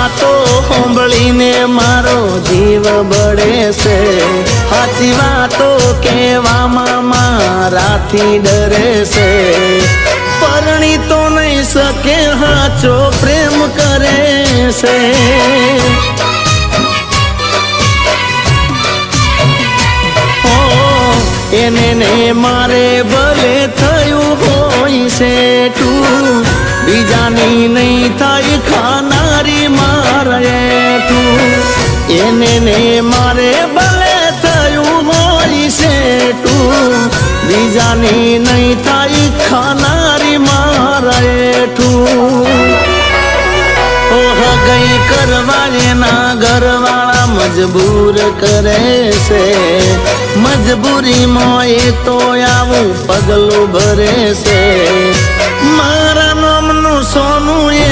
વાતો સાંભળીને મારો જીવ બળે છે, સાચી વાતો કહેવામાં મારાથી ડરે છે, પરણી તો નહીં શકે હાચો પ્રેમ કરે છે। એને ને મારે ભલે થયું હોય છે તું, બીજાની નહીં થાય ખાનારી મારે તું। એને ને મારે ભલે થયું હોય છે તું, બીજાની નહીં થાય ખાનારી મારે તું। ગઈ કરવા એના ઘરવાળા મજબૂર કરે છે, મજબૂરીમાં એ તો આવું પગલું ભરે છે। મારા નામનું સોનું એ